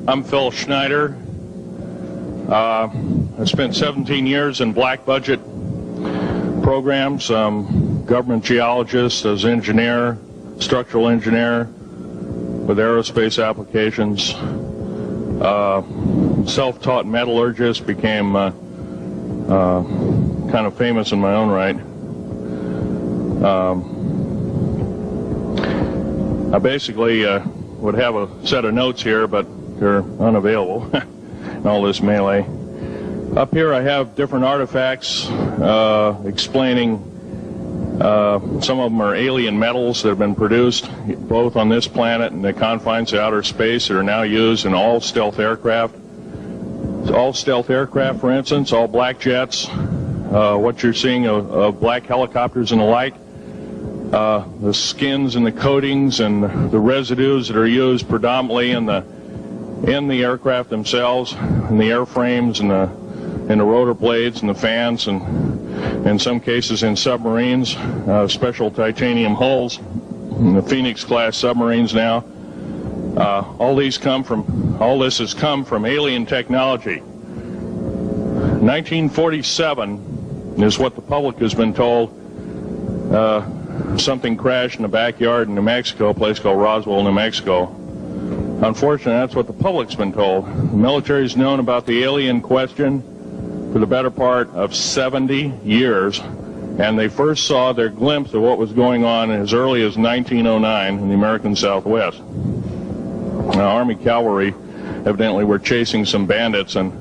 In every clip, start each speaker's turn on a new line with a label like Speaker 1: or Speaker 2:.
Speaker 1: I'm Phil Schneider. I spent 17 years in black budget programs, government geologist, as engineer, structural engineer with aerospace applications. Self-taught metallurgist, became kind of famous in my own right. I basically would have a set of notes here, but they're unavailable in all this melee. Up here I have different artifacts explaining some of them are alien metals that have been produced both on this planet and the confines of outer space that are now used in all stealth aircraft. All stealth aircraft, for instance, all black jets, what you're seeing of black helicopters and the like, the skins and the coatings and the residues that are used predominantly in the aircraft themselves, in the airframes and the rotor blades and the fans, and in some cases in submarines, special titanium hulls in the Phoenix class submarines now. All this has come from alien technology. 1947 is what the public has been told. Something crashed in the backyard in New Mexico, a place called Roswell, New Mexico. Unfortunately, that's what the public's been told. The military's known about the alien question for the better part of 70 years, and they first saw their glimpse of what was going on as early as 1909 in the American Southwest. Now, Army cavalry evidently were chasing some bandits, and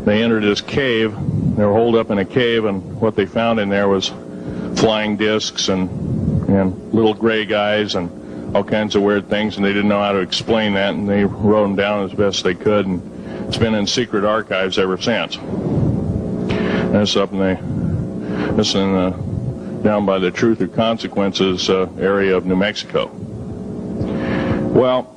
Speaker 1: they entered this cave. They were holed up in a cave, and what they found in there was flying discs and little gray guys and all kinds of weird things, and they didn't know how to explain that, and they wrote them down as best they could, and it's been in secret archives ever since. That's up in down by the Truth or Consequences area of New Mexico. Well,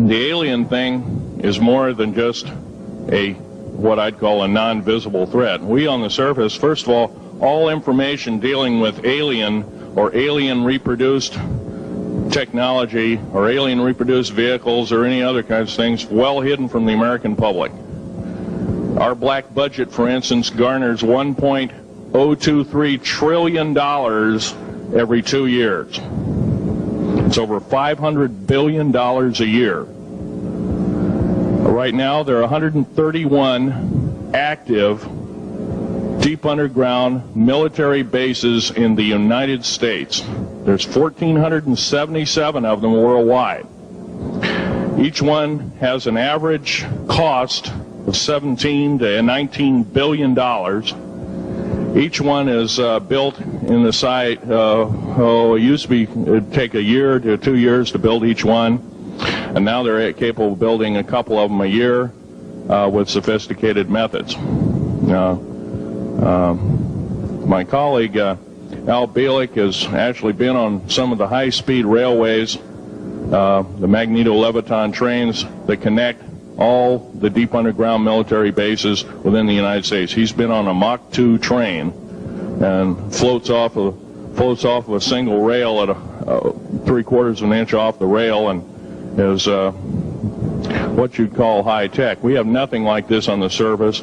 Speaker 1: the alien thing is more than just what I'd call a non-visible threat. We on the surface, first of all information dealing with alien or alien reproduced technology or alien reproduced vehicles or any other kinds of things well hidden from the American public. Our black budget, for instance, garners $1.023 trillion every 2 years. It's over $500 billion a year. Right now, there are 131 active deep underground military bases in the United States. There's 1,477 of them worldwide. Each one has an average cost of $17 to $19 billion. Each one is built in the site. It used to be it'd take a year to 2 years to build each one, and now they're capable of building a couple of them a year with sophisticated methods. My colleague Al Bielek has actually been on some of the high-speed railways, the magneto-leviton trains that connect all the deep underground military bases within the United States. He's been on a Mach 2 train and floats off of a single rail at 3/4 of an inch off the rail, and is what you'd call high tech. We have nothing like this on the surface.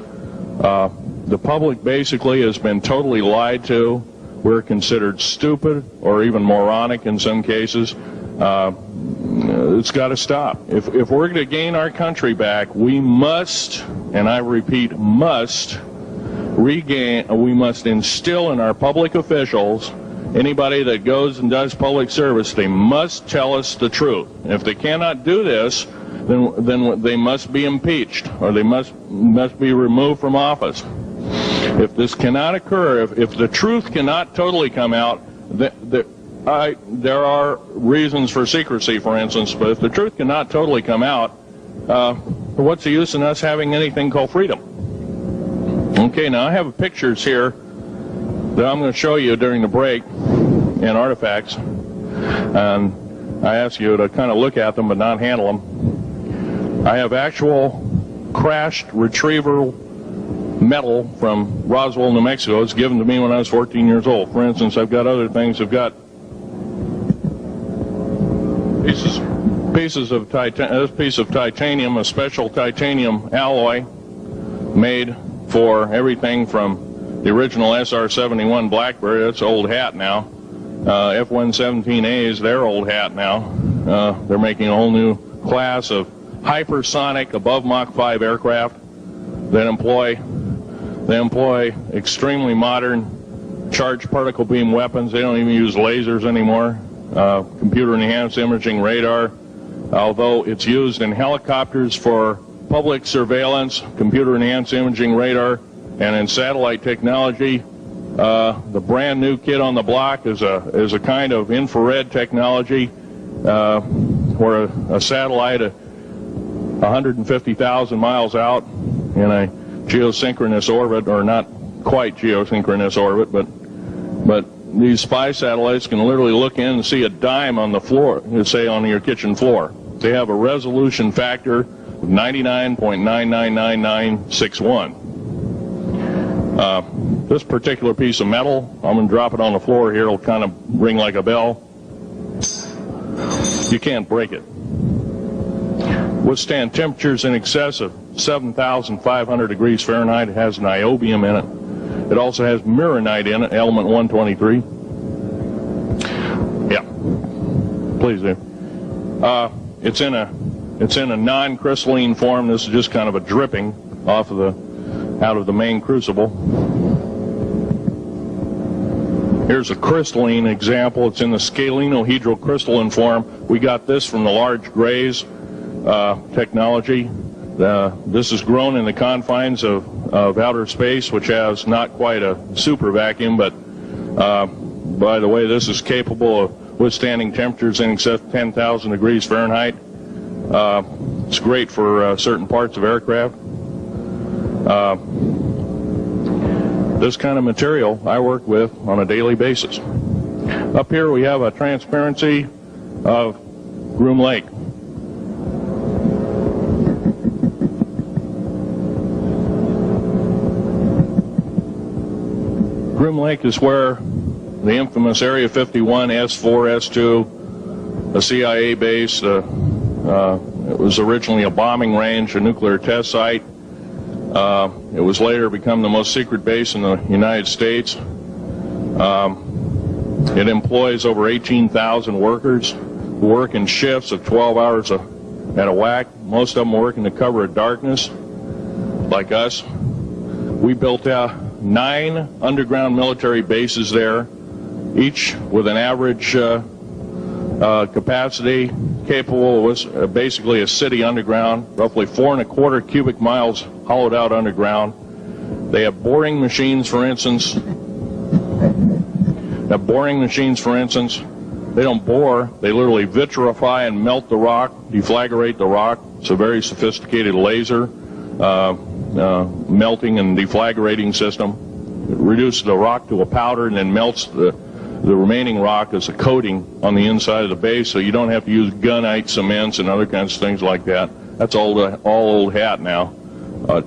Speaker 1: The public basically has been totally lied to. We're considered stupid or even moronic in some cases. It's got to stop. If we're going to gain our country back, we must, and I repeat, must instill in our public officials, anybody that goes and does public service, they must tell us the truth. If they cannot do this, then they must be impeached, or they must be removed from office. If this cannot occur, if the truth cannot totally come out, there are reasons for secrecy, for instance, but if the truth cannot totally come out, what's the use in us having anything called freedom? Okay, now I have pictures here that I'm going to show you during the break in artifacts, and I ask you to kind of look at them but not handle them. I have actual crashed retriever metal from Roswell, New Mexico. It's given to me when I was 14 years old. For instance, I've got other things. I've got This piece of titanium, a special titanium alloy made for everything from the original SR-71 Blackbird, that's old hat now, F-117As, they're old hat now. They're making a whole new class of hypersonic above Mach 5 aircraft that employ extremely modern charged particle beam weapons. They don't even use lasers anymore. Computer-enhanced imaging radar, although it's used in helicopters for public surveillance, computer-enhanced imaging radar, and in satellite technology. The brand new kid on the block is a kind of infrared technology where a satellite 150,000 miles out in a geosynchronous orbit, or not quite geosynchronous orbit, but these spy satellites can literally look in and see a dime on the floor, say on your kitchen floor. They have a resolution factor of 99.999961. This particular piece of metal, I'm going to drop it on the floor here, it'll kind of ring like a bell. You can't break it. Withstand temperatures in excess of 7,500 degrees Fahrenheit. It has niobium in it. It also has mironite in it, element 123. Yeah, please do. It's in a non-crystalline form. This is just kind of a dripping out of the main crucible. Here's a crystalline example. It's in the scalenohedral crystalline form. We got this from the large grays technology. This is grown in the confines of outer space, which has not quite a super vacuum, but by the way, this is capable of withstanding temperatures in excess of 10,000 degrees Fahrenheit. It's great for certain parts of aircraft. This kind of material I work with on a daily basis. Up here we have a transparency of Groom Lake. Groom Lake is where the infamous Area 51, S4, S2, a CIA base, it was originally a bombing range, a nuclear test site. It was later become the most secret base in the United States. It employs over 18,000 workers who work in shifts of 12 hours at a whack. Most of them work in the cover of darkness, like us. We built 9 underground military bases there, each with an average capacity capable of basically a city underground, roughly 4¼ cubic miles hollowed out underground. They have boring machines, for instance. They don't bore, they literally vitrify and melt the rock, deflagrate the rock. It's a very sophisticated laser melting and deflagrating system. It reduces the rock to a powder and then melts the remaining rock as a coating on the inside of the base, so you don't have to use gunite cements and other kinds of things like that. That's all old hat now.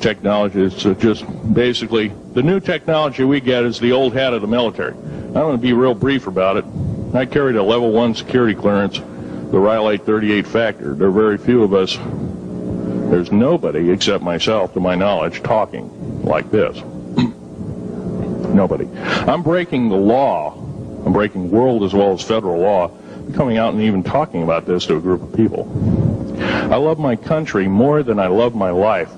Speaker 1: Technology is just basically, the new technology we get is the old hat of the military. I'm going to be real brief about it. I carried a level 1 security clearance, the Rylate 38 factor. There are very few of us, there's nobody except myself, to my knowledge, talking like this. Nobody. I'm breaking the law. I'm breaking world as well as federal law, coming out and even talking about this to a group of people. I love my country more than I love my life.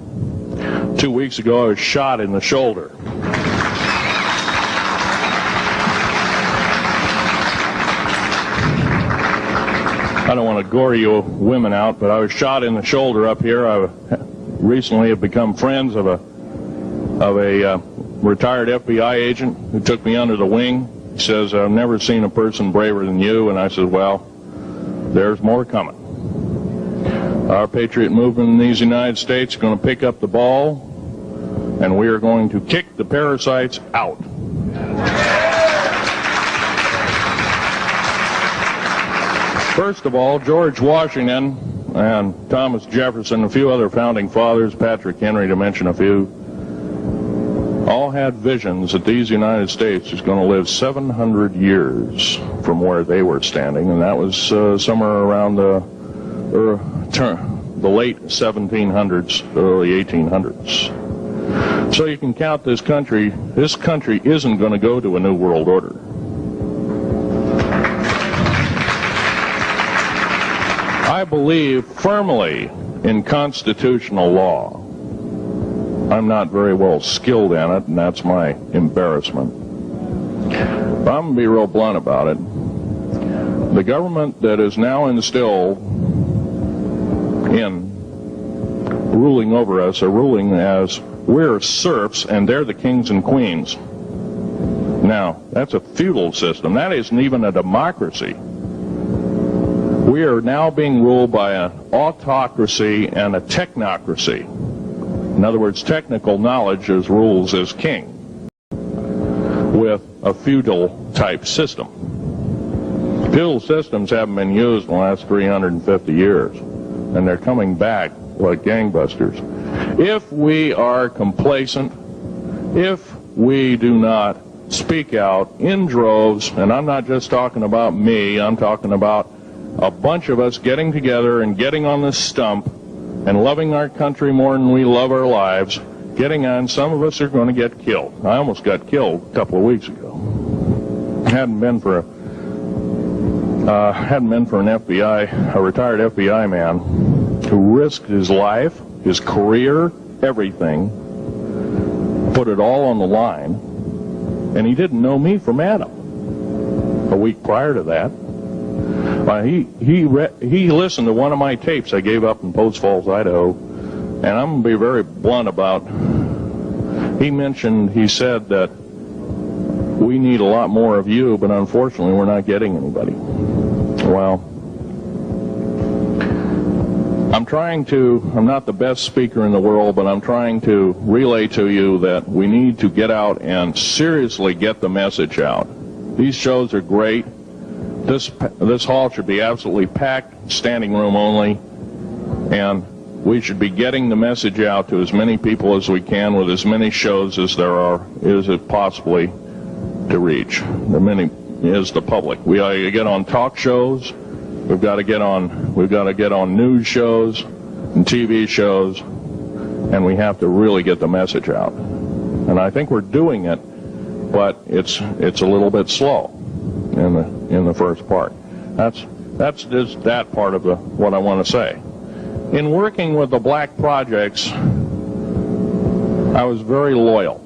Speaker 1: 2 weeks ago, I was shot in the shoulder. I don't want to gore you women out, but I was shot in the shoulder up here. I recently have become friends of a retired FBI agent who took me under the wing. He says, I've never seen a person braver than you. And I said, well, there's more coming. Our patriot movement in these United States is going to pick up the ball, and we are going to kick the parasites out. First of all, George Washington and Thomas Jefferson, a few other founding fathers, Patrick Henry to mention a few, all had visions that these United States is going to live 700 years from where they were standing, and that was somewhere around the the late 1700s, early 1800s. So you can count this country isn't going to go to a new world order. I believe firmly in constitutional law. I'm not very well skilled in it, and that's my embarrassment. But I'm going to be real blunt about it. The government that is now instilled in ruling over us are ruling as we're serfs and they're the kings and queens. Now, that's a feudal system. That isn't even a democracy. We are now being ruled by an autocracy and a technocracy. In other words, technical knowledge as rules as king, with a feudal type system. Feudal systems haven't been used in the last 350 years, and they're coming back like gangbusters. If we are complacent, if we do not speak out in droves, and I'm not just talking about me, I'm talking about a bunch of us getting together and getting on the stump and loving our country more than we love our lives, getting on, some of us are going to get killed. I almost got killed a couple of weeks ago. Hadn't been for an FBI, a retired FBI man who risked his life, his career, everything, put it all on the line, and he didn't know me from Adam. A week prior to that, he listened to one of my tapes I gave up in Post Falls, Idaho, and I'm going to be very blunt about, he said that we need a lot more of you, but unfortunately we're not getting anybody. Well, I'm not the best speaker in the world, but I'm trying to relay to you that we need to get out and seriously get the message out. These shows are great. This hall should be absolutely packed, standing room only, and we should be getting the message out to as many people as we can with as many shows as is it possibly to reach. The many is the public. We ought to get on talk shows. We've got to get on news shows and TV shows, and we have to really get the message out. And I think we're doing it, but it's a little bit slow in the first part. That's just that part of what I want to say. In working with the black projects, I was very loyal.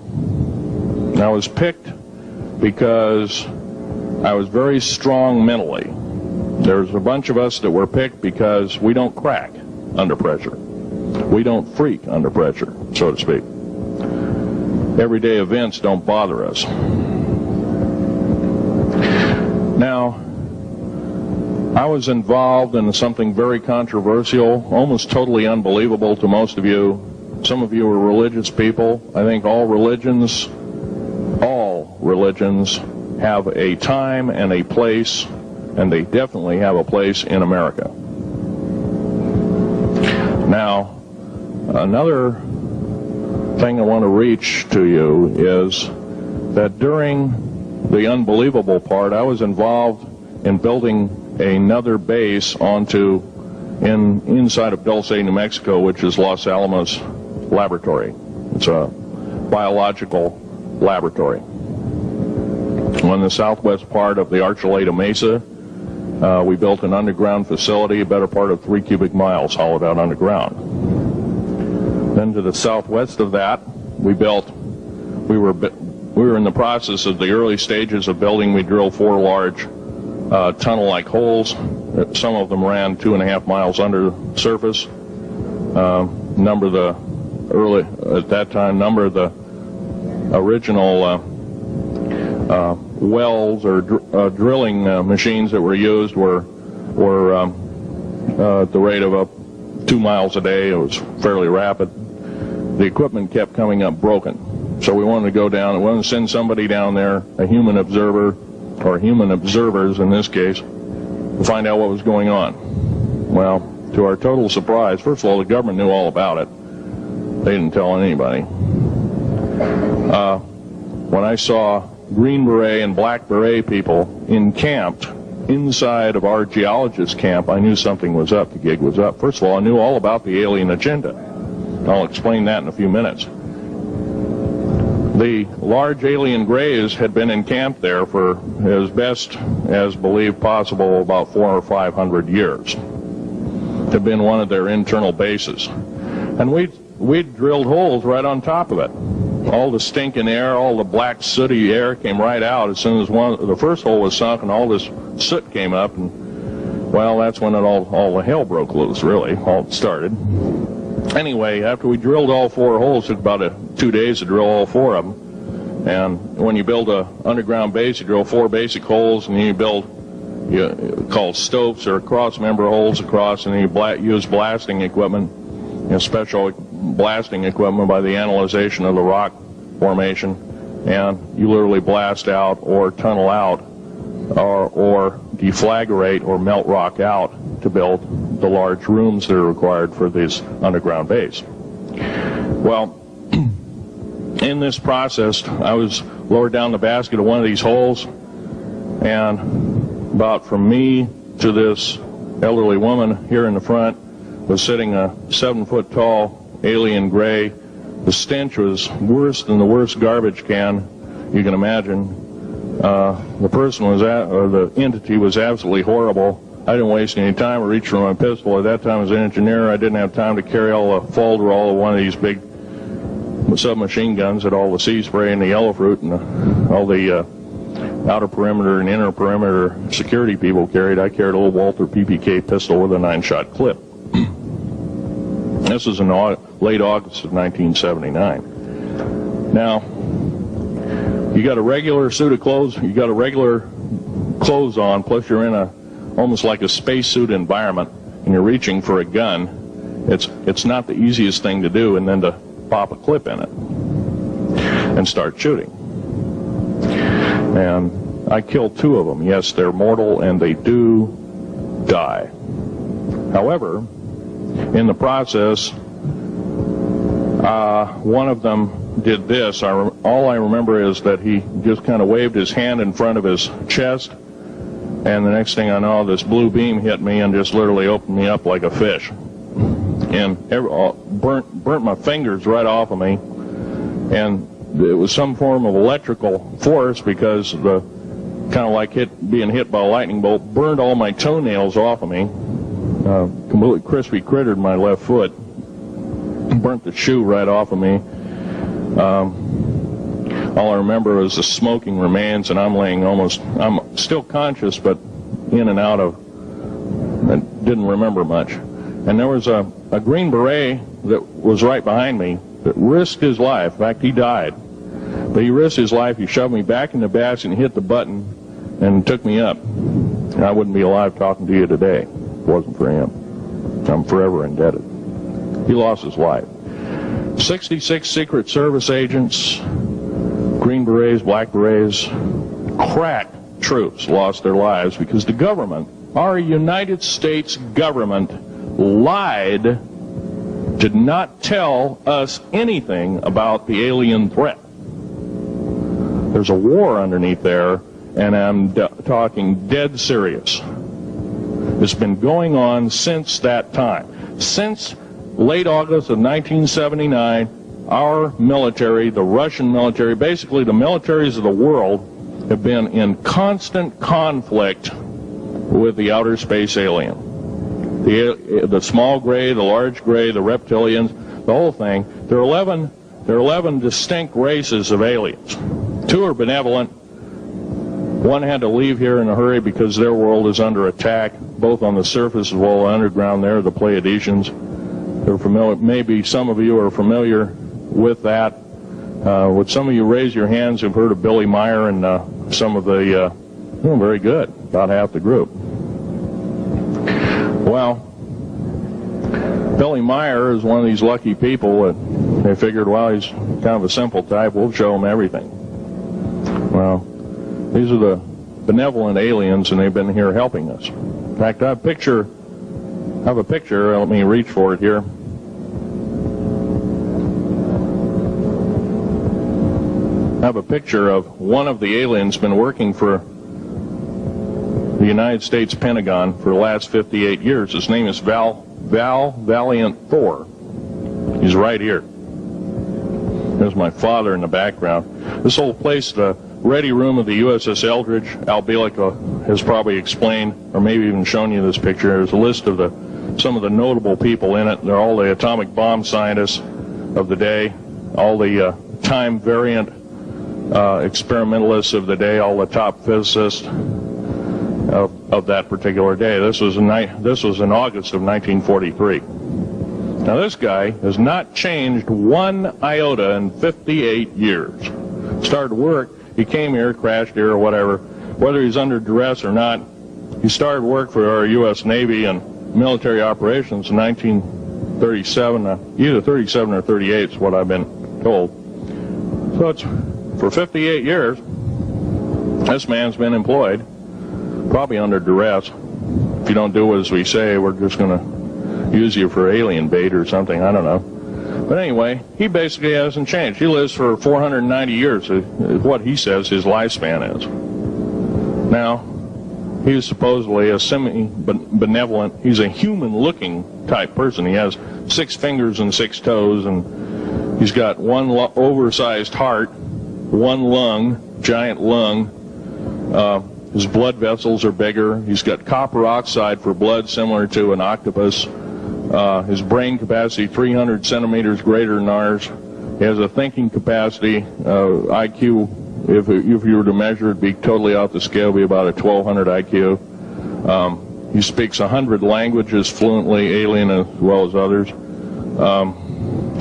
Speaker 1: I was picked because I was very strong mentally. There's a bunch of us that were picked because we don't crack under pressure. We don't freak under pressure, so to speak. Everyday events don't bother us. Now, I was involved in something very controversial, almost totally unbelievable to most of you. Some of you are religious people. I think all religions have a time and a place, and they definitely have a place in America. Now, another thing I want to reach to you is that during the unbelievable part, I was involved in building another base inside of Dulce, New Mexico, which is Los Alamos Laboratory. It's a biological laboratory. On the southwest part of the Archuleta Mesa, we built an underground facility, a better part of 3 cubic miles hollowed out underground. Then to the southwest of that, we were in the process of the early stages of building. We drilled 4 large tunnel-like holes. Some of them ran 2.5 miles under the surface. Number of the original wells or drilling machines that were used were at the rate of 2 miles a day. It was fairly rapid. The equipment kept coming up broken. So we wanted to go down, we wanted to send somebody down there, a human observer, or human observers in this case, to find out what was going on. Well, to our total surprise, first of all, the government knew all about it. They didn't tell anybody. When I saw Green Beret and Black Beret people encamped inside of our geologist camp, I knew something was up, the gig was up. First of all, I knew all about the alien agenda. I'll explain that in a few minutes. The large alien grays had been encamped there for, as best as believed possible, about 400 or 500 years. Had been one of their internal bases. And we'd drilled holes right on top of it. All the stinking air, all the black sooty air came right out as soon as the first hole was sunk, and all this soot came up, and well, that's when all the hell broke loose, really, all started. Anyway, after we drilled all 4 holes, it took about 2 days to drill all 4 of them. And when you build an underground base, you drill 4 basic holes, and then you build called stopes or cross-member holes across, and then you use blasting equipment, special blasting equipment by the analyzation of the rock formation, and you literally blast out or tunnel out or deflagrate or melt rock out to build the large rooms that are required for this underground base. Well, in this process, I was lowered down the basket of one of these holes, and about from me to this elderly woman here in the front was sitting a 7-foot-tall alien gray. The stench was worse than the worst garbage can you can imagine. The person was or the entity was absolutely horrible. I didn't waste any time. I reached for my pistol. At that time, as an engineer, I didn't have time to carry all the folder, all of one of these big submachine guns that all the sea spray and the yellow fruit and all the outer perimeter and inner perimeter security people carried. I carried a little Walther PPK pistol with a 9-shot clip. This is in late August of 1979. Now, you got a regular suit of clothes, you got a regular clothes on, plus you're in almost like a spacesuit environment, and you're reaching for a gun. It's not the easiest thing to do, and then to pop a clip in it and start shooting. And I killed 2 of them. Yes, they're mortal, and they do die. However, in the process, one of them did this. All I remember is that he just kind of waved his hand in front of his chest, and the next thing I know, this blue beam hit me and just literally opened me up like a fish, and burnt my fingers right off of me. And it was some form of electrical force, because the kind of like being hit by a lightning bolt burned all my toenails off of me. Completely crispy crittered my left foot, burnt the shoe right off of me. All I remember is the smoking remains, and I'm still conscious, but in and out of, I didn't remember much. And there was a Green Beret that was right behind me that risked his life. In fact, he died. But he risked his life. He shoved me back in the basket and hit the button and took me up. And I wouldn't be alive talking to you today if it wasn't for him. I'm forever indebted. He lost his life. 66 Secret Service agents, Green Berets, Black Berets, crack troops lost their lives because the government, our United States government, lied, did not tell us anything about the alien threat. There's a war underneath there, and I'm talking dead serious. It's been going on since that time. Since late August of 1979, our military, the Russian military, basically the militaries of the world, have been in constant conflict with the outer space alien. The small gray, the large gray, the reptilians, the whole thing. There are 11 distinct races of aliens. 2 are benevolent. 1 had to leave here in a hurry because their world is under attack, both on the surface as well as underground. There, the Pleiadians. They're familiar. Maybe some of you are familiar with that. Would some of you raise your hands who've heard of Billy Meyer and some of the, very good, about half the group. Well, Billy Meyer is one of these lucky people that they figured, well, he's kind of a simple type, we'll show him everything. Well, these are the benevolent aliens, and they've been here helping us. In fact, I have a picture, let me reach for it here. I have a picture of one of the aliens been working for the the United States Pentagon for the last 58 years. His name is Val Valiant Thor. He's right here. There's my father in the background. This whole place, the ready room of the USS Eldridge, Al Bielek has probably explained, or maybe even shown you this picture. There's a list of some of the notable people in it. They're all the atomic bomb scientists of the day, all the time variant experimentalists of the day, all the top physicists of that particular day. This was in August of 1943. Now this guy has not changed one iota in 58 years. Started work, he came here, crashed here or whatever, whether he's under duress or not. He started work for our U.S. Navy and military operations in 1937, either 37 or 38 is what I've been told. So it's for 58 years, this man's been employed, probably under duress. If you don't do as we say, we're just going to use you for alien bait or something, I don't know. But anyway, he basically hasn't changed. He lives for 490 years, is what he says his lifespan is. Now, he's supposedly a semi-benevolent, he's a human-looking type person. He has 6 fingers and 6 toes, and he's got one oversized heart, one lung, giant lung. His blood vessels are bigger. He's got copper oxide for blood, similar to an octopus. His brain capacity 300 centimeters greater than ours. He has a thinking capacity, IQ, if you were to measure it, be totally off the scale, be about a 1200 IQ. He speaks 100 languages fluently, alien as well as others.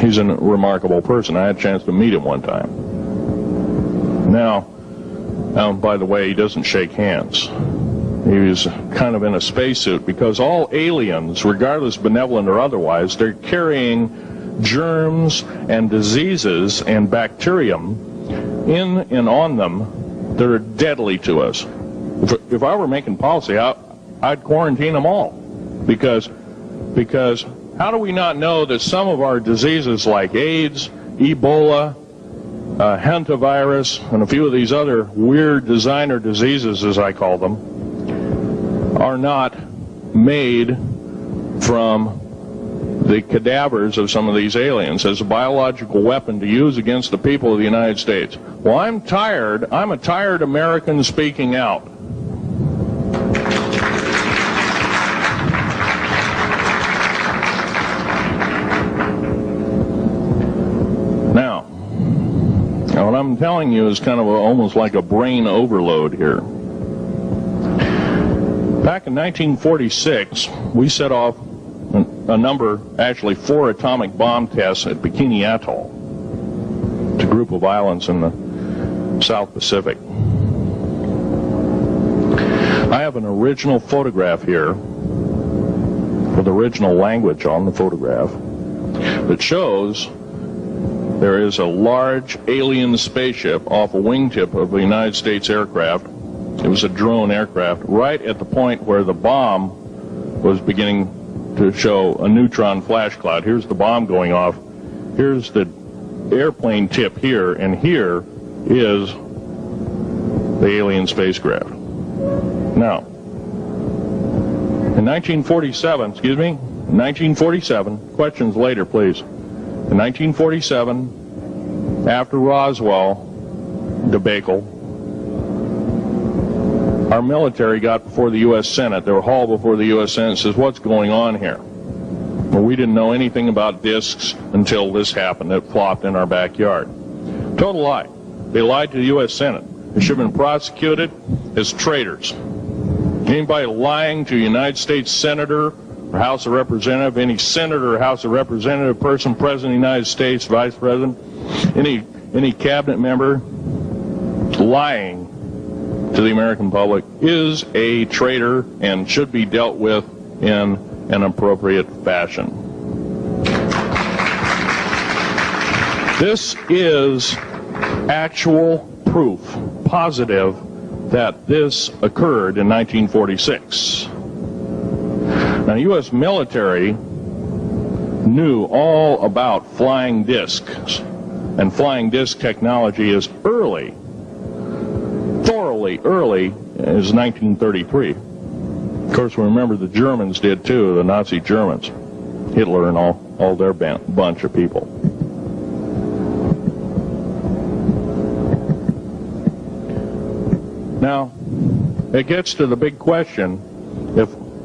Speaker 1: He's a remarkable person. I had a chance to meet him one time. Now, by the way, he doesn't shake hands. He was kind of in a spacesuit because all aliens, regardless benevolent or otherwise, they're carrying germs and diseases and bacterium in and on them that are deadly to us. If I were making policy, I'd quarantine them all. Because how do we not know that some of our diseases like AIDS, Ebola, hantavirus, and a few of these other weird designer diseases, as I call them, are not made from the cadavers of some of these aliens as a biological weapon to use against the people of the United States? Well, I'm a tired American speaking out. Now, what I'm telling you is kind of almost like a brain overload here. Back in 1946, we set off a number, actually 4 atomic bomb tests at Bikini Atoll. It's a group of islands in the South Pacific. I have an original photograph here with original language on the photograph that shows there is a large alien spaceship off a wingtip of a United States aircraft. It was a drone aircraft, right at the point where the bomb was beginning to show a neutron flash cloud. Here's the bomb going off. Here's the airplane tip here, and here is the alien spacecraft. Now, in 1947, questions later, please. In 1947, after Roswell debacle, our military got before the U.S. Senate. They were hauled before the U.S. Senate and says, what's going on here? Well, we didn't know anything about discs until this happened. It flopped in our backyard. Total lie. They lied to the U.S. Senate. They should have been prosecuted as traitors. Anybody lying to a United States Senator or House of Representative, any Senator or House of Representative person, President of the United States, Vice President, any cabinet member lying to the American public is a traitor and should be dealt with in an appropriate fashion. This is actual proof, positive, that this occurred in 1946. Now, the U.S. military knew all about flying discs, and flying disc technology is thoroughly early, as 1933. course, remember the Germans did too, the Nazi Germans. Hitler and all their bunch of people. Now, it gets to the big question.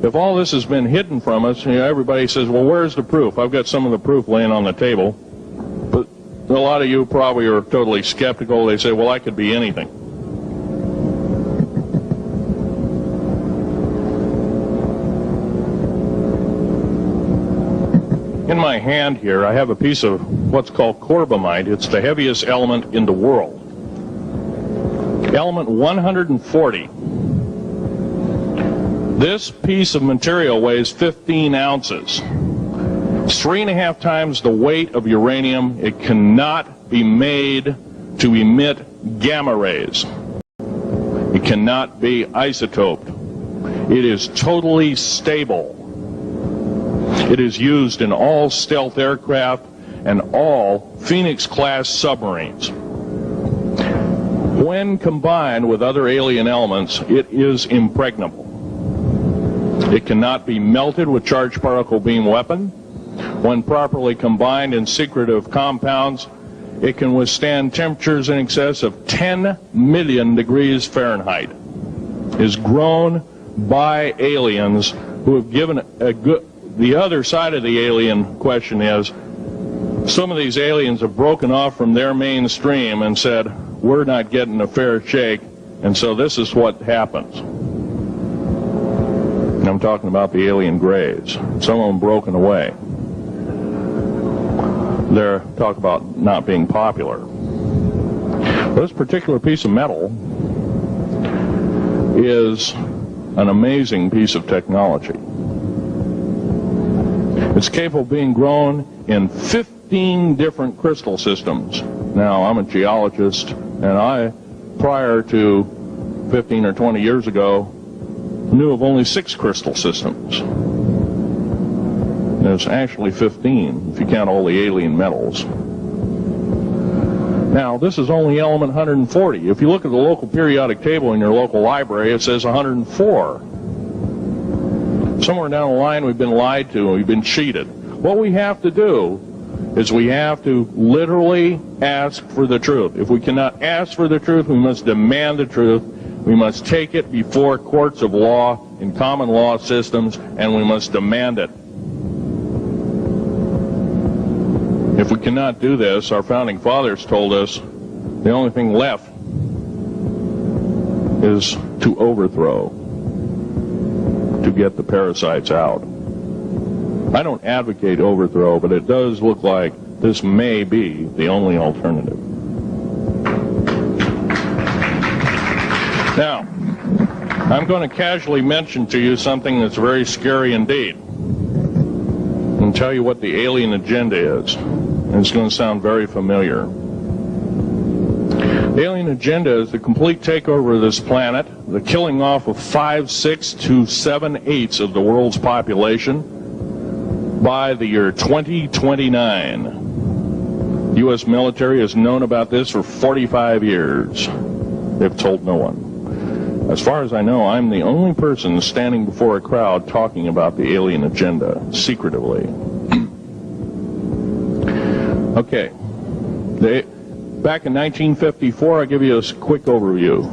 Speaker 1: If all this has been hidden from us, you know, everybody says, well, where's the proof? I've got some of the proof laying on the table. But a lot of you probably are totally skeptical. They say, well, I could be anything. In my hand here, I have a piece of what's called corbamide. It's the heaviest element in the world. Element 140. This piece of material weighs 15 ounces. It's 3.5 times the weight of uranium. It cannot be made to emit gamma rays. It cannot be isotoped. It is totally stable. It is used in all stealth aircraft and all Phoenix-class submarines. When combined with other alien elements, it is impregnable. It cannot be melted with charged particle beam weapon. When properly combined in secretive compounds, it can withstand temperatures in excess of 10 million degrees Fahrenheit. It is grown by aliens who have given a good... The other side of the alien question is, some of these aliens have broken off from their mainstream and said, we're not getting a fair shake, and so this is what happens. I'm talking about the alien grays. Some of them broken away. They're talk about not being popular. This particular piece of metal is an amazing piece of technology. It's capable of being grown in 15 different crystal systems. Now, I'm a geologist, and I, prior to 15 or 20 years ago, knew of only 6 crystal systems. There's actually 15, if you count all the alien metals. Now, this is only element 140. If you look at the local periodic table in your local library, it says 104. Somewhere down the line, we've been lied to, and we've been cheated. What we have to do is we have to literally ask for the truth. If we cannot ask for the truth, we must demand the truth. We must take it before courts of law in common law systems, and we must demand it. If we cannot do this, our founding fathers told us the only thing left is to overthrow, to get the parasites out. I don't advocate overthrow, but it does look like this may be the only alternative. Now, I'm going to casually mention to you something that's very scary indeed, and tell you what the alien agenda is. And it's going to sound very familiar. The alien agenda is the complete takeover of this planet, the killing off of 5/6 to 7/8 of the world's population by the year 2029. The U.S. military has known about this for 45 years. They've told no one. As far as I know, I'm the only person standing before a crowd talking about the alien agenda, secretively. Okay. Back in 1954, I'll give you a quick overview.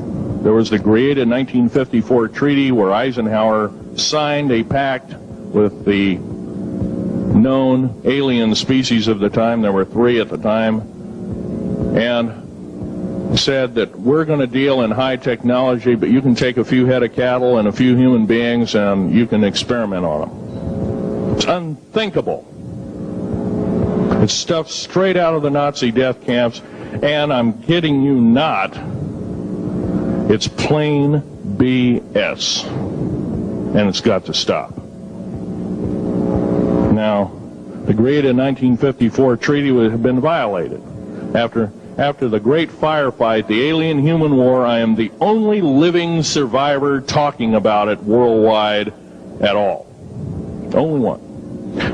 Speaker 1: There was the created 1954 treaty where Eisenhower signed a pact with the known alien species of the time. There were 3 at the time. And said that we're going to deal in high technology, but you can take a few head of cattle and a few human beings and you can experiment on them. It's unthinkable. It's stuff straight out of the Nazi death camps, and I'm kidding you not, it's plain BS, and it's got to stop. Now, the created 1954 treaty would have been violated. After the great firefight, the alien-human war, I am the only living survivor talking about it worldwide at all. Only one.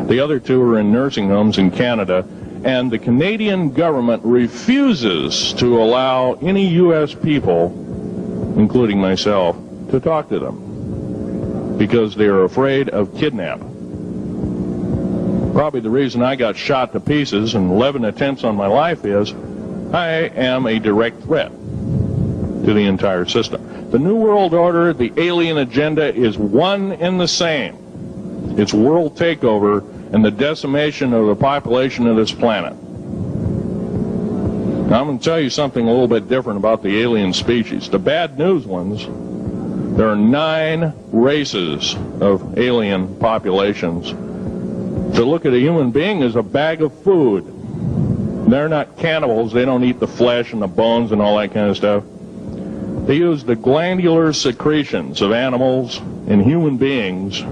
Speaker 1: The other 2 are in nursing homes in Canada, and the Canadian government refuses to allow any U.S. people, including myself, to talk to them. because they are afraid of kidnap. Probably the reason I got shot to pieces and 11 attempts on my life is I am a direct threat to the entire system. The New World Order, the alien agenda is one and the same. It's world takeover and the decimation of the population of this planet. Now, I'm going to tell you something a little bit different about the alien species. The bad news ones, there are 9 races of alien populations. To look at a human being as a bag of food. They're not cannibals. They don't eat the flesh and the bones and all that kind of stuff. They use the glandular secretions of animals and human beings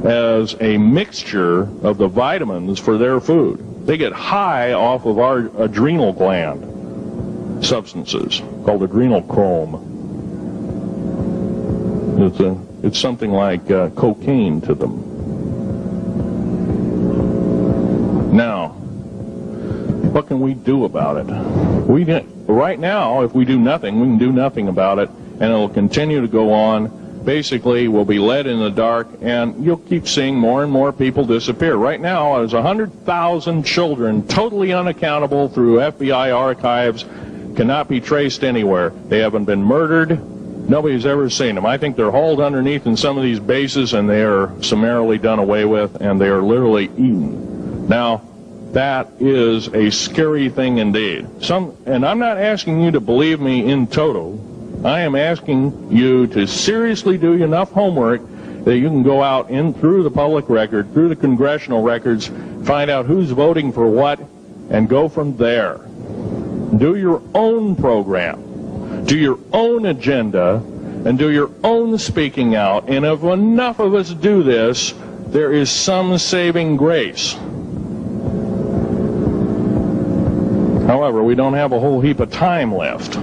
Speaker 1: as a mixture of the vitamins for their food. They get high off of our adrenal gland substances called adrenochrome. It's something like cocaine to them. Now, what can we do about it? Right now, if we do nothing, we can do nothing about it, and it'll continue to go on. Basically, we'll be led in the dark, and you'll keep seeing more and more people disappear. Right now, there's 100,000 children totally unaccountable through FBI archives, cannot be traced anywhere. They haven't been murdered. Nobody's ever seen them. I think they're hauled underneath in some of these bases, and they are summarily done away with, and they are literally eaten. Now, that is a scary thing indeed. And I'm not asking you to believe me in toto. I am asking you to seriously do enough homework that you can go out through the public record, through the congressional records, find out who's voting for what, and go from there. Do your own program, do your own agenda, and do your own speaking out. And if enough of us do this, there is some saving grace. However, we don't have a whole heap of time left.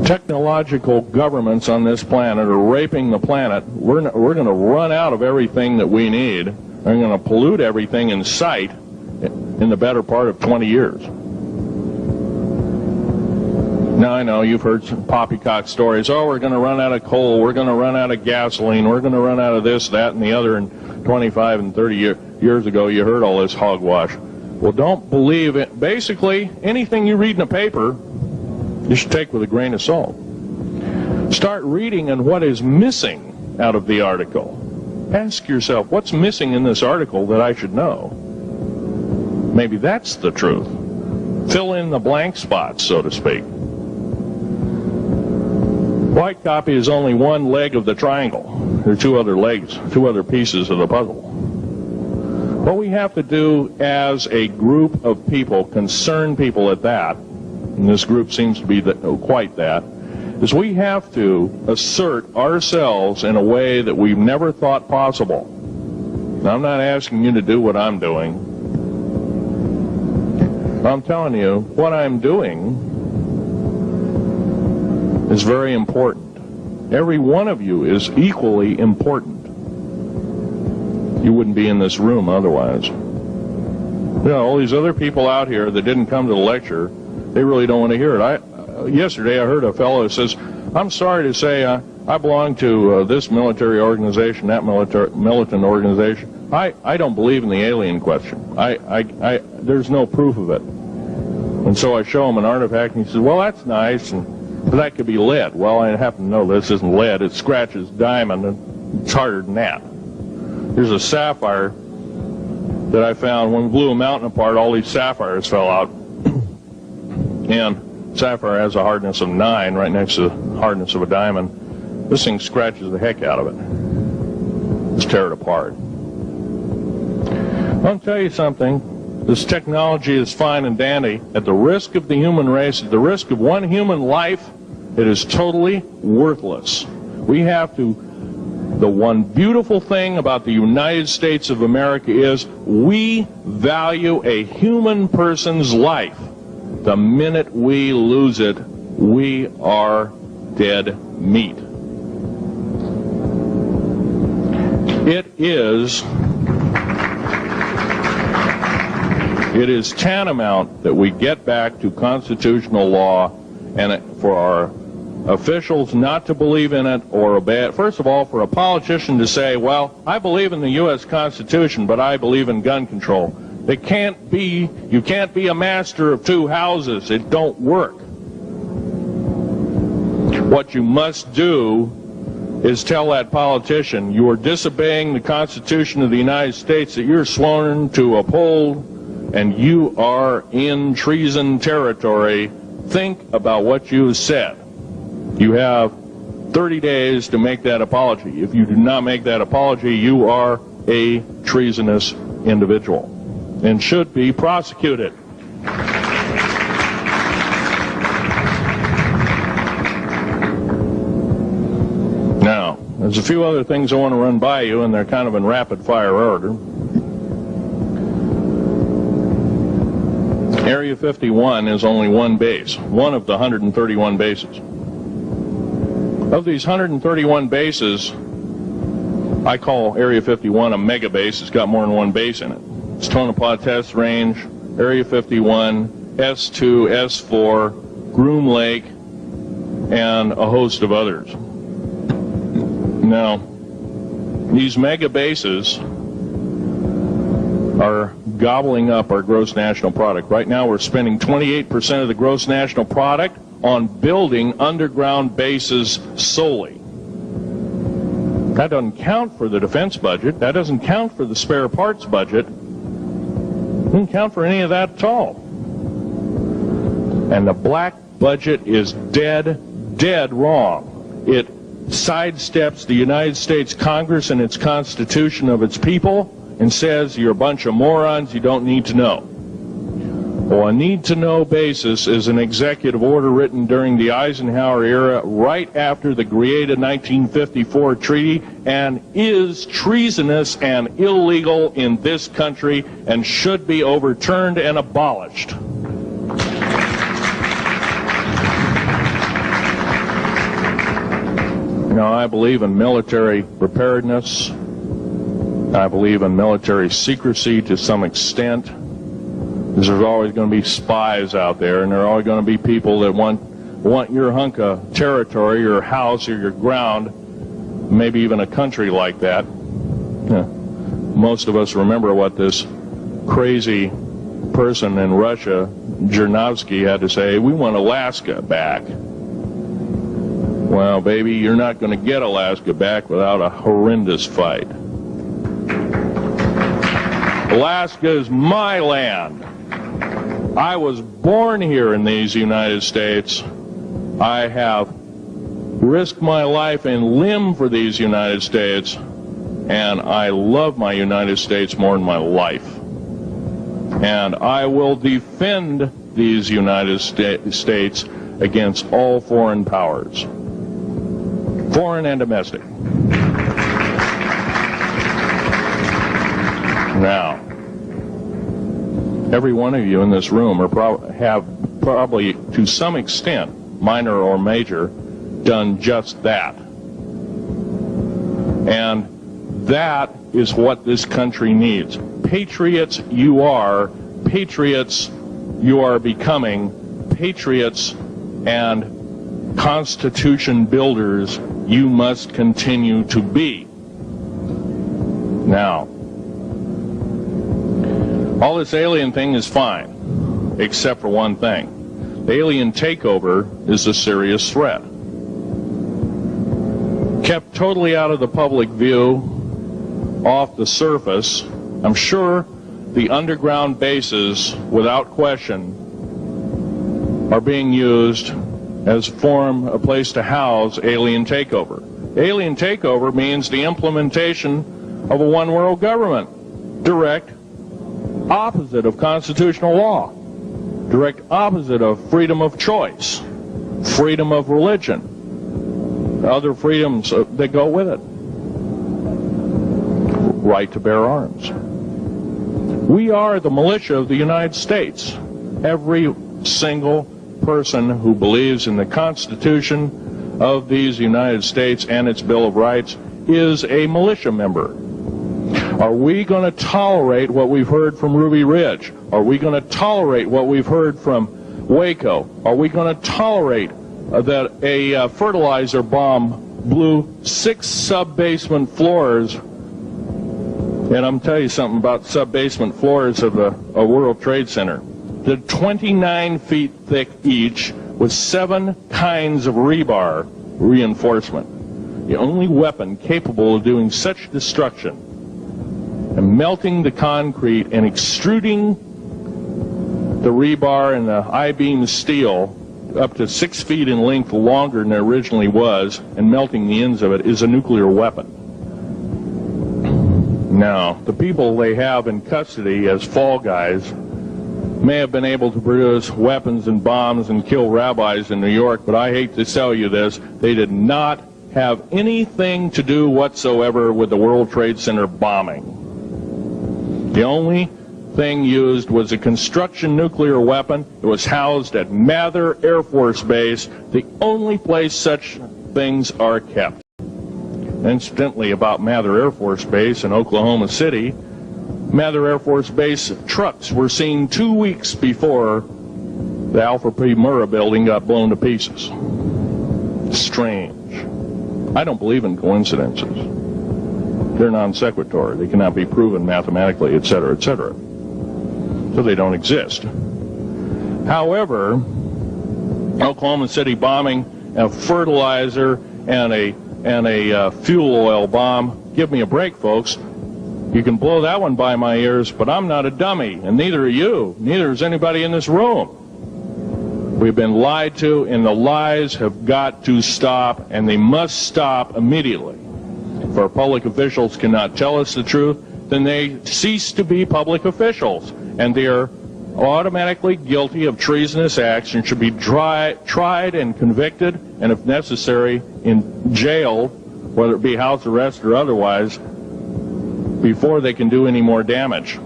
Speaker 1: Technological governments on this planet are raping the planet. We're going to run out of everything that we need. They're going to pollute everything in sight in the better part of 20 years. Now, I know you've heard some poppycock stories. Oh, we're going to run out of coal. We're going to run out of gasoline. We're going to run out of this, that, and the other. And 25 and 30 years ago, you heard all this hogwash. Well, don't believe it. Basically, anything you read in a paper, you should take with a grain of salt. Start reading on what is missing out of the article. Ask yourself, what's missing in this article that I should know? Maybe that's the truth. Fill in the blank spots, so to speak. White copy is only one leg of the triangle. There are 2 other legs, 2 other pieces of the puzzle. What we have to do as a group of people, concerned people at that, and this group seems to be quite that, is we have to assert ourselves in a way that we've never thought possible. Now, I'm not asking you to do what I'm doing. I'm telling you, what I'm doing is very important. Every one of you is equally important. You wouldn't be in this room otherwise. You know, all these other people out here that didn't come to the lecture, they really don't want to hear it. Yesterday I heard a fellow who says, I'm sorry to say I belong to this military organization, that militant organization. I don't believe in the alien question. There's no proof of it. And so I show him an artifact, and he says, well, that's nice, but that could be lead. Well, I happen to know this isn't lead. It scratches diamond, and it's harder than that. Here's a sapphire that I found. When we blew a mountain apart, all these sapphires fell out. And sapphire has a hardness of 9 right next to the hardness of a diamond. This thing scratches the heck out of it. Let's tear it apart. I'll tell you something. This technology is fine and dandy. At the risk of the human race, at the risk of one human life, it is totally worthless. We have to... The one beautiful thing about the United States of America is we value a human person's life. The minute we lose it, we are dead meat. It is tantamount that we get back to constitutional law and for our officials not to believe in it or obey it. First of all, for a politician to say, well, I believe in the U.S. Constitution, but I believe in gun control. You can't be a master of two houses. It don't work. What you must do is tell that politician you are disobeying the Constitution of the United States that you're sworn to uphold, and you are in treason territory. Think about what you said. You have 30 days to make that apology. If you do not make that apology, you are a treasonous individual and should be prosecuted. Now, there's a few other things I want to run by you, and they're kind of in rapid-fire order. Area 51 is only one base, one of the 131 bases. Of these 131 bases, I call Area 51 a mega base. It's got more than one base in it. It's Tonopah Test Range, Area 51, S2, S4, Groom Lake, and a host of others. Now, these mega bases are gobbling up our gross national product. Right now we're spending 28% of the gross national product on building underground bases solely. That doesn't count for the defense budget. That doesn't count for the spare parts budget. Doesn't count for any of that at all. And the black budget is dead wrong. It sidesteps the United States Congress and its Constitution of its people and says you're a bunch of morons, you don't need to know. Well, a need-to-know basis is an executive order written during the Eisenhower era right after the created 1954 treaty and is treasonous and illegal in this country and should be overturned and abolished. Now, I believe in military preparedness. I believe in military secrecy to some extent. Because there's always going to be spies out there, and there are always going to be people that want your hunk of territory, your house, or your ground, maybe even a country like that. Most of us remember what this crazy person in Russia, Zhirinovsky, had to say. We want Alaska back. Well, baby, you're not going to get Alaska back without a horrendous fight. Alaska is my land. I was born here in these United States. I have risked my life and limb for these United States, and I love my United States more than my life. And I will defend these United States against all foreign powers, foreign and domestic. Now, every one of you in this room have probably, to some extent, minor or major, done just that. And that is what this country needs. Patriots you are, patriots you are becoming, patriots and Constitution builders you must continue to be. Now, all this alien thing is fine, except for one thing. The alien takeover is a serious threat. Kept totally out of the public view, off the surface, I'm sure the underground bases, without question, are being used as a place to house alien takeover. Alien takeover means the implementation of a one-world government, direct opposite of constitutional law, direct opposite of freedom of choice, freedom of religion, other freedoms that go with it, right to bear arms. We are the militia of the United States. Every single person who believes in the Constitution of these United States and its Bill of Rights is a militia member. Are we going to tolerate what we've heard from Ruby Ridge? Are we going to tolerate what we've heard from Waco? Are we going to tolerate that a fertilizer bomb blew 6 sub-basement floors. And I'm telling you something about sub-basement floors of a World Trade Center. They're 29 feet thick each, with 7 kinds of rebar reinforcement. The only weapon capable of doing such destruction and melting the concrete and extruding the rebar and the I-beam steel up to 6 feet in length longer than it originally was, and melting the ends of it, is a nuclear weapon. Now, the people they have in custody as fall guys may have been able to produce weapons and bombs and kill rabbis in New York, but I hate to tell you this, they did not have anything to do whatsoever with the World Trade Center bombing. The only thing used was a construction nuclear weapon. It was housed at Mather Air Force Base, the only place such things are kept. Incidentally, about Mather Air Force Base in Oklahoma City, Mather Air Force Base trucks were seen 2 weeks before the Alfred P. Murrah building got blown to pieces. Strange. I don't believe in coincidences. They're non sequitur. They cannot be proven mathematically, etc., etc. So they don't exist. However, Oklahoma City bombing, a fertilizer, and a fuel oil bomb, give me a break, folks. You can blow that one by my ears, but I'm not a dummy, and neither are you. Neither is anybody in this room. We've been lied to, and the lies have got to stop, and they must stop immediately. If our public officials cannot tell us the truth, then they cease to be public officials, and they are automatically guilty of treasonous acts and should be tried and convicted, and if necessary, in jail, whether it be house arrest or otherwise, before they can do any more damage.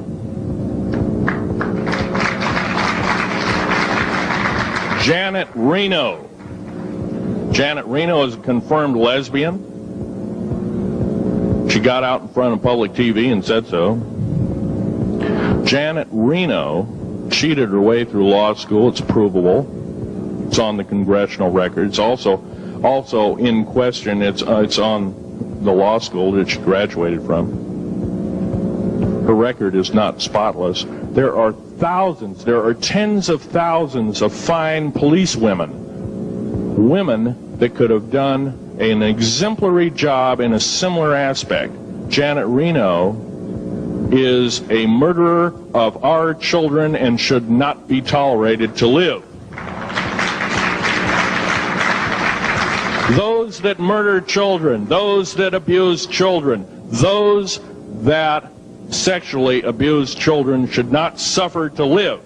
Speaker 1: Janet Reno. Janet Reno is a confirmed lesbian. She got out in front of public TV and said so. Janet Reno cheated her way through law school. It's provable. It's on the congressional record. It's also in question. It's on the law school that she graduated from. Her record is not spotless. There are thousands, there are tens of thousands of fine police women that could have done an exemplary job in a similar aspect. Janet Reno is a murderer of our children and should not be tolerated to live. Those that murder children, those that abuse children, those that sexually abused children should not suffer to live.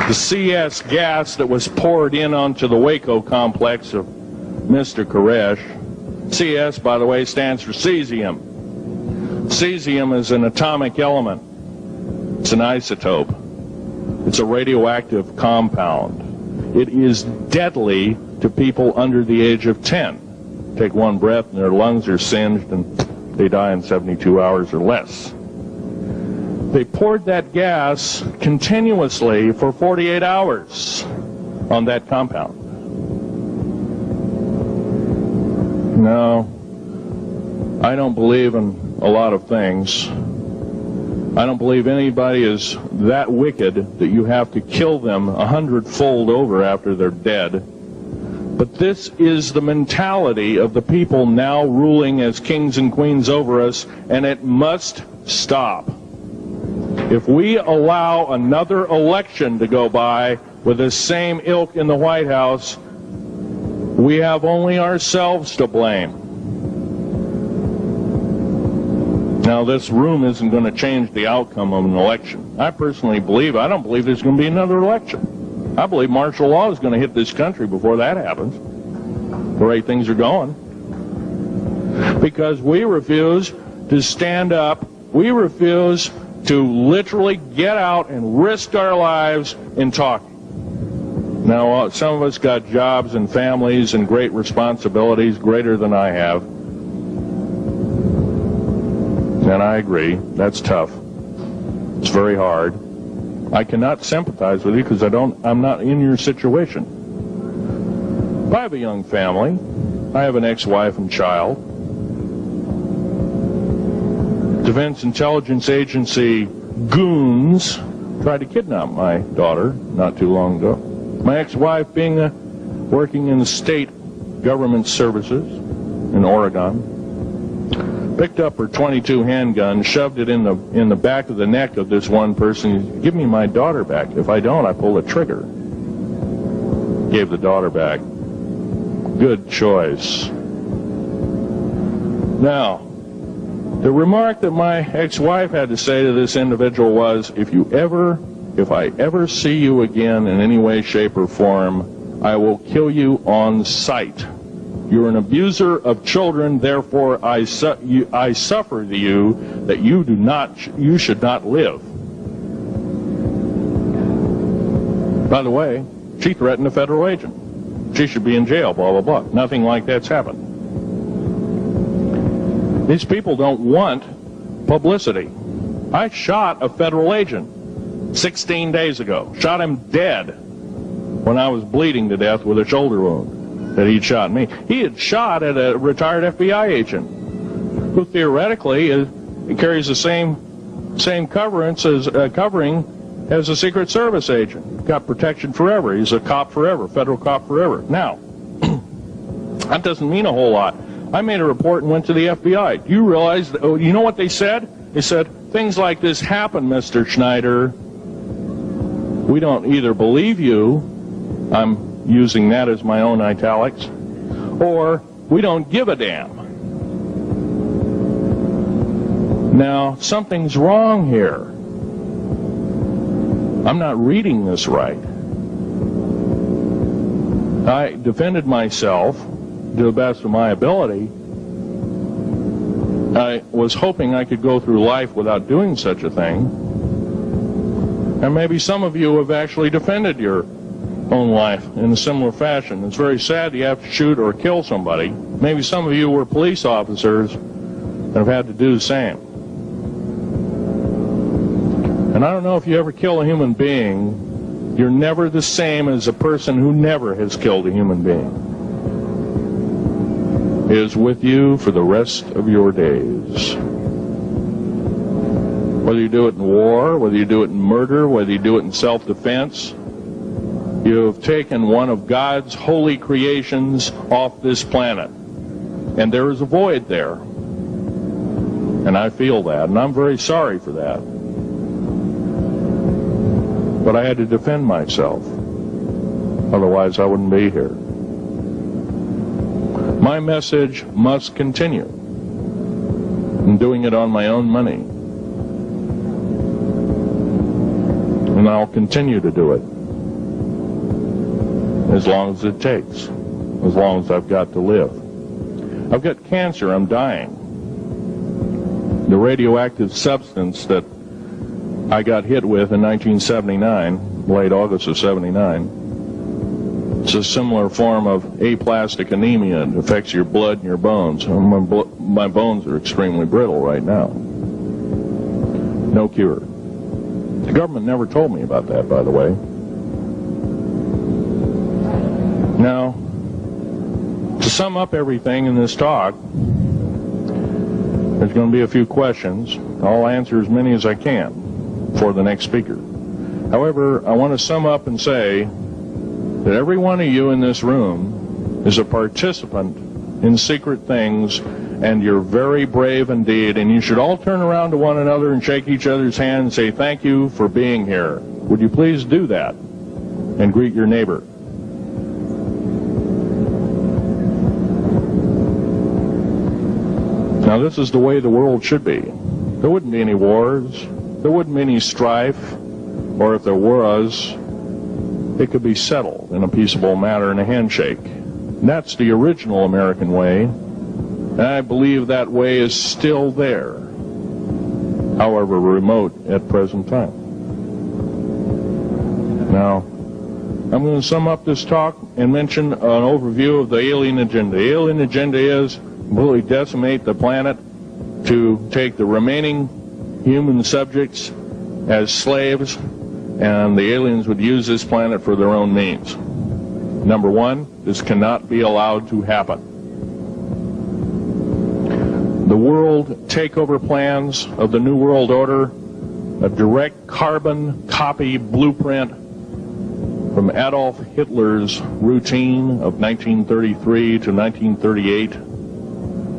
Speaker 1: The CS gas that was poured in onto the Waco complex of Mr. Koresh, CS, by the way, stands for cesium. Cesium is an atomic element. It's an isotope. It's a radioactive compound. It is deadly to people under the age of 10. Take one breath and their lungs are singed and they die in 72 hours or less. They poured that gas continuously for 48 hours on that compound. No, I don't believe in a lot of things. I don't believe anybody is that wicked that you have to kill them 100-fold over after they're dead. But this is the mentality of the people now ruling as kings and queens over us, and it must stop. If we allow another election to go by with the same ilk in the White House, we have only ourselves to blame. Now, this room isn't going to change the outcome of an election. I personally believe, I don't believe there's going to be another election. I believe martial law is going to hit this country before that happens, the way things are going. Because we refuse to stand up, we refuse to literally get out and risk our lives in talking. Now, some of us got jobs and families and great responsibilities, greater than I have. And I agree, that's tough. It's very hard. I cannot sympathize with you because I'm not in your situation. I have a young family. I have an ex-wife and child. Defense Intelligence Agency goons tried to kidnap my daughter not too long ago. My ex-wife, working in the state government services in Oregon, picked up her .22 handgun, shoved it in the back of the neck of this one person. Give me my daughter back. If I don't, I pull the trigger. Gave the daughter back. Good choice. Now, the remark that my ex-wife had to say to this individual was, if I ever see you again in any way, shape, or form, I will kill you on sight. You're an abuser of children, therefore I suffer to you that you should not live. By the way, she threatened a federal agent. She should be in jail, blah, blah, blah. Nothing like that's happened. These people don't want publicity. I shot a federal agent 16 days ago. Shot him dead when I was bleeding to death with a shoulder wound that he'd shot me. He had shot at a retired FBI agent who theoretically carries the same covering as a Secret Service agent. Got protection forever. He's a cop forever, federal cop forever. Now, that doesn't mean a whole lot. I made a report and went to the FBI. Do you realize, you know what they said? They said, things like this happen, Mr. Schneider. We don't either believe you, I'm using that as my own italics, or we don't give a damn. Now, something's wrong here. I'm not reading this right. I defended myself to the best of my ability. I was hoping I could go through life without doing such a thing. And maybe some of you have actually defended your own life in a similar fashion. It's very sad you have to shoot or kill somebody. Maybe some of you were police officers and have had to do the same. And I don't know if you ever kill a human being, you're never the same as a person who never has killed a human being. It is with you for the rest of your days. Whether you do it in war, whether you do it in murder, whether you do it in self-defense, you have taken one of God's holy creations off this planet. And there is a void there. And I feel that, and I'm very sorry for that. But I had to defend myself. Otherwise, I wouldn't be here. My message must continue. I'm doing it on my own money. And I'll continue to do it. As long as it takes. As long as I've got to live. I've got cancer. I'm dying. The radioactive substance that I got hit with in 1979, late August of 79. It's a similar form of aplastic anemia. It affects your blood and your bones. My bones are extremely brittle right now. No cure. The government never told me about that, by the way. Now, to sum up everything in this talk, there's going to be a few questions. I'll answer as many as I can for the next speaker. However, I want to sum up and say that every one of you in this room is a participant in secret things, and you're very brave indeed, and you should all turn around to one another and shake each other's hand and say thank you for being here. Would you please do that and greet your neighbor? Now, this is the way the world should be. There wouldn't be any wars. There wouldn't be any strife, or if there was, it could be settled in a peaceable manner in a handshake. And that's the original American way, and I believe that way is still there, however remote at present time. Now, I'm going to sum up this talk and mention an overview of the alien agenda. The alien agenda is completely decimate the planet to take the remaining human subjects as slaves and the aliens would use this planet for their own means. Number one, this cannot be allowed to happen. The world takeover plans of the New World Order, a direct carbon copy blueprint from Adolf Hitler's routine of 1933 to 1938,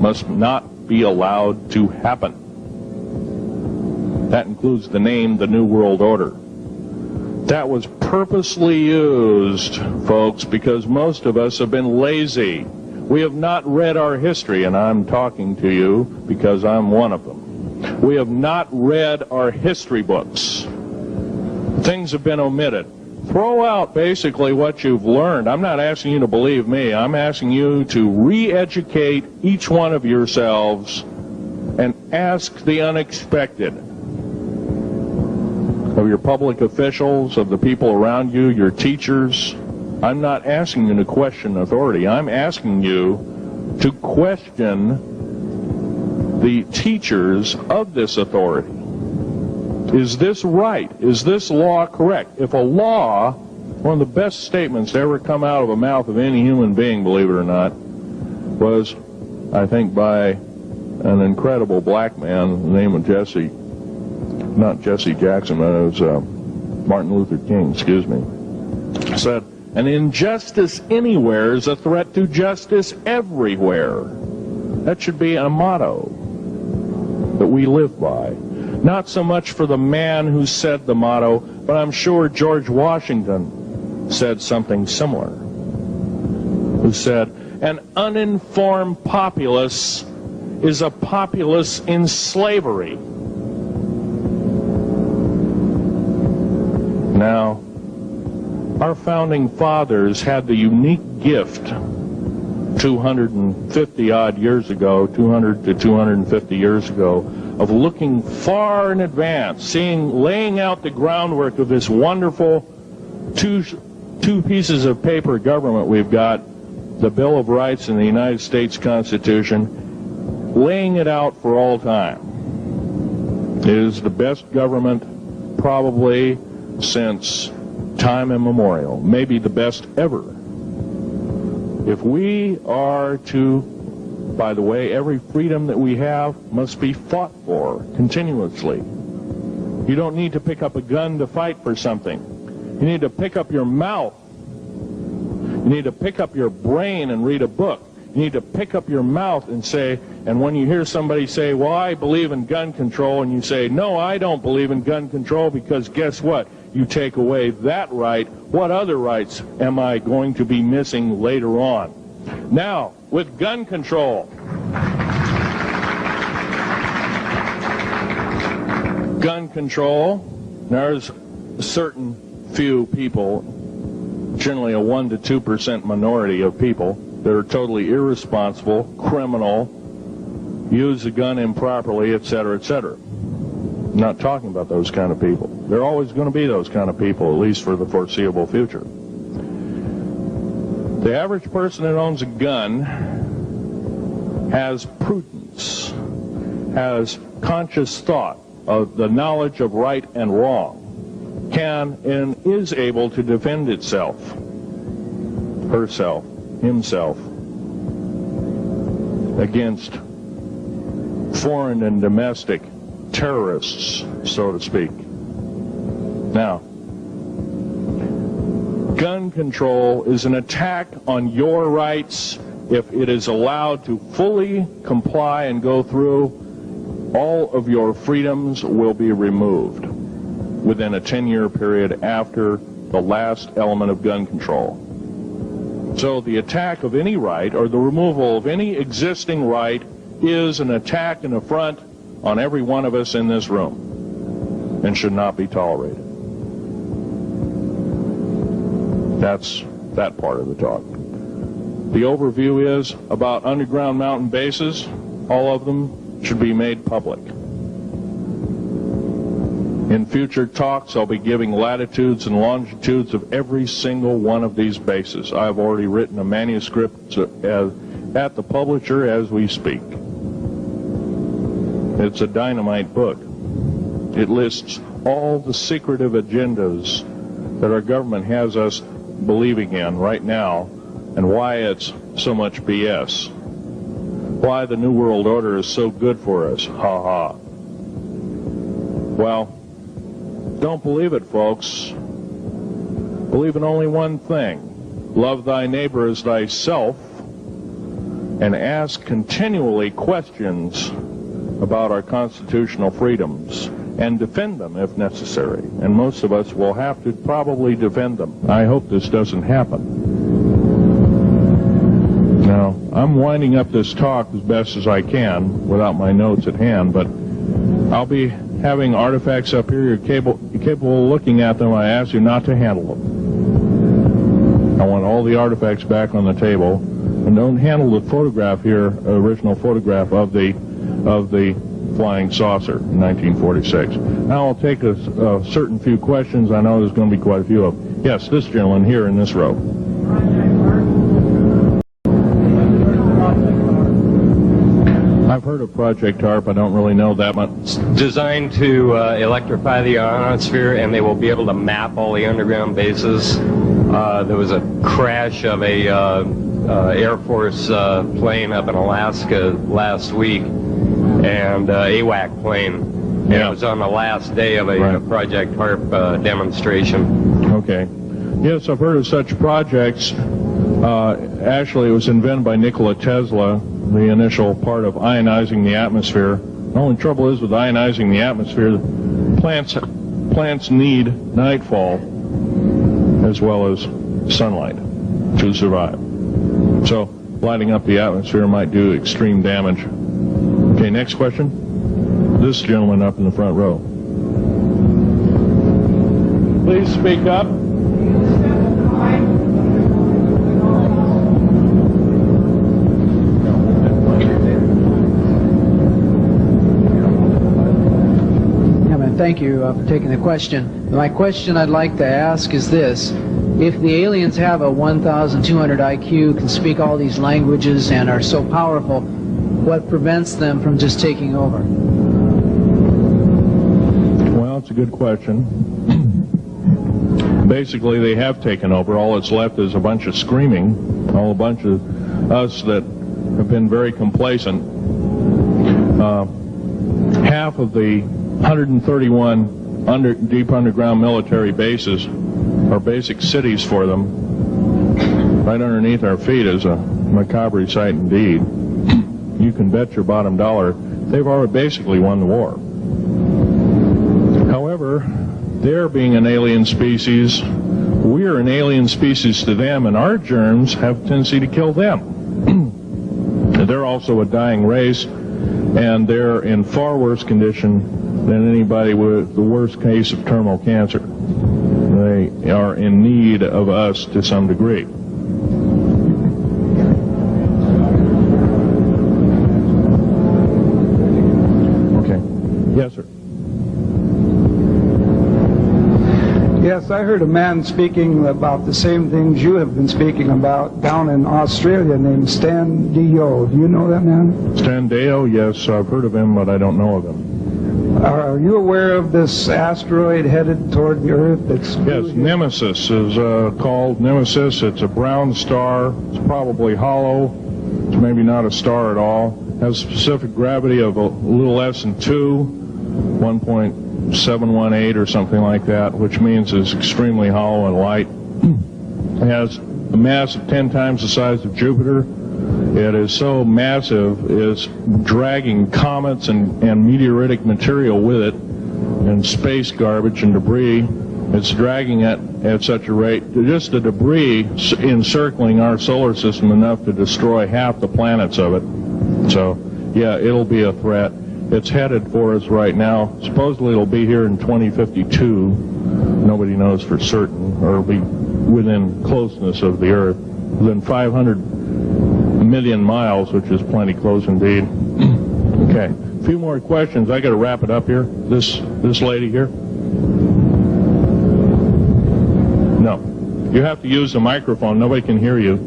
Speaker 1: must not be allowed to happen. That includes the name, the New World Order. That was purposely used, folks, because most of us have been lazy. We have not read our history, and I'm talking to you because I'm one of them. We have not read our history books. Things have been omitted. Throw out basically what you've learned. I'm not asking you to believe me. I'm asking you to re-educate each one of yourselves and ask the unexpected of your public officials, of the people around you, your teachers. I'm not asking you to question authority. I'm asking you to question the teachers of this authority. Is this right? Is this law correct? If a law, one of the best statements to ever come out of the mouth of any human being, believe it or not, was, I think, by an incredible black man, the name of Jesse, not Jesse Jackson, but it was Martin Luther King, excuse me, said, an injustice anywhere is a threat to justice everywhere. That should be a motto that we live by. Not so much for the man who said the motto, but I'm sure George Washington said something similar, who said, an uninformed populace is a populace in slavery. Now, our founding fathers had the unique gift 250 odd years ago, 200 to 250 years ago, of looking far in advance, laying out the groundwork of this wonderful two pieces of paper government we've got, the Bill of Rights and the United States Constitution, laying it out for all time. It is the best government probably since time immemorial, maybe the best ever. If we are to, by the way, every freedom that we have must be fought for continuously. You don't need to pick up a gun to fight for something. You need to pick up your mouth. You need to pick up your brain and read a book. You need to pick up your mouth and say, and when you hear somebody say, well, I believe in gun control, and you say, no, I don't believe in gun control, because guess what? You take away that right. What other rights am I going to be missing later on? Now, with gun control, there's a certain few people, generally a 1 to 2% minority of people, that are totally irresponsible, criminal, use the gun improperly, etc., etc. I'm not talking about those kind of people. There are always going to be those kind of people, at least for the foreseeable future. The average person that owns a gun has prudence, has conscious thought of the knowledge of right and wrong, can and is able to defend itself, herself, himself, against foreign and domestic terrorists, so to speak. Now, gun control is an attack on your rights. If it is allowed to fully comply and go through, all of your freedoms will be removed within a 10-year period after the last element of gun control. So the attack of any right, or the removal of any existing right, is an attack and affront on every one of us in this room, and should not be tolerated. That's that part of the talk. The overview is about underground mountain bases. All of them should be made public. In future talks, I'll be giving latitudes and longitudes of every single one of these bases. I've already written a manuscript at the publisher as we speak. It's a dynamite book. It lists all the secretive agendas that our government has us believing in right now, and why it's so much BS. Why the New World Order is so good for us. Ha ha. Well, don't believe it, folks. Believe in only one thing. Love thy neighbor as thyself, and ask continually questions about our constitutional freedoms, and defend them if necessary. And most of us will have to probably defend them. I hope this doesn't happen. Now, I'm winding up this talk as best as I can without my notes at hand, but I'll be having artifacts up here. You're capable of looking at them. I ask you not to handle them. I want all the artifacts back on the table, and don't handle the photograph here, original photograph of the flying saucer in 1946. Now I'll take a certain few questions. I know there's going to be quite a few of them. Yes, this gentleman here in this row. I've heard of Project HARP. I don't really know that much.
Speaker 2: It's designed to electrify the ionosphere, and they will be able to map all the underground bases. There was a crash of a Air Force plane up in Alaska last week, and AWAC plane. Yeah. It was on the last day of a Project HARP demonstration.
Speaker 1: Okay. Yes, I've heard of such projects. Actually, it was invented by Nikola Tesla, the initial part of ionizing the atmosphere. The only trouble is with ionizing the atmosphere, plants need nightfall as well as sunlight to survive. So lighting up the atmosphere might do extreme damage. Okay, next question. This gentleman up in the front row. Please speak up.
Speaker 3: Thank you for taking the question. My question I'd like to ask is this. If the aliens have a 1,200 IQ, can speak all these languages, and are so powerful, what prevents them from just taking over?
Speaker 1: Well, it's a good question. Basically, they have taken over. All that's left is a bunch of screaming, a bunch of us that have been very complacent. Half of the 131 deep underground military bases are basic cities for them. Right underneath our feet is a macabre sight indeed. You can bet your bottom dollar they've already basically won the war. However, they're being an alien species, we're an alien species to them, and our germs have a tendency to kill them. They're also a dying race, and they're in far worse condition than anybody with the worst case of terminal cancer. They are in need of us to some degree. Okay. Yes, sir.
Speaker 4: Yes, I heard a man speaking about the same things you have been speaking about down in Australia named Stan Dio. Do you know that man?
Speaker 1: Stan Dio, yes, I've heard of him, but I don't know of him.
Speaker 4: Are you aware of this asteroid headed toward the Earth?
Speaker 1: Yes, Nemesis is called Nemesis. It's a brown star. It's probably hollow. It's maybe not a star at all. Has a specific gravity of a little less than 1.718 or something like that, which means it's extremely hollow and light. It has a mass of 10 times the size of Jupiter. It is so massive, it's dragging comets and meteoritic material with it, and space garbage and debris. It's dragging it at such a rate, just the debris encircling our solar system enough to destroy half the planets of it. So, yeah, it'll be a threat. It's headed for us right now. Supposedly it'll be here in 2052. Nobody knows for certain, or it'll be within closeness of the Earth, within 500 million miles, which is plenty close indeed. Okay, a few more questions. I got to wrap it up here. This lady here. No, you have to use the microphone. Nobody can hear you.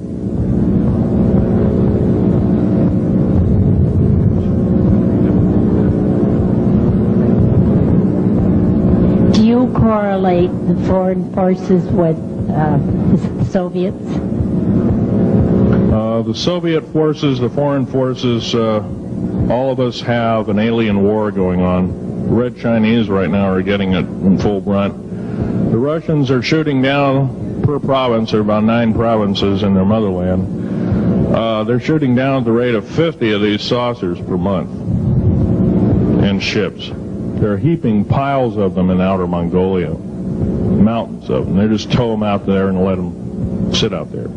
Speaker 5: correlate the foreign forces with the Soviets?
Speaker 1: The Soviet forces, the foreign forces, all of us have an alien war going on. The Red Chinese right now are getting it in full brunt. The Russians are shooting down per province. There are about 9 provinces in their motherland. They're shooting down at the rate of 50 of these saucers per month and ships. They're heaping piles of them in outer Mongolia, mountains of them. They just tow them out there and let them sit out there.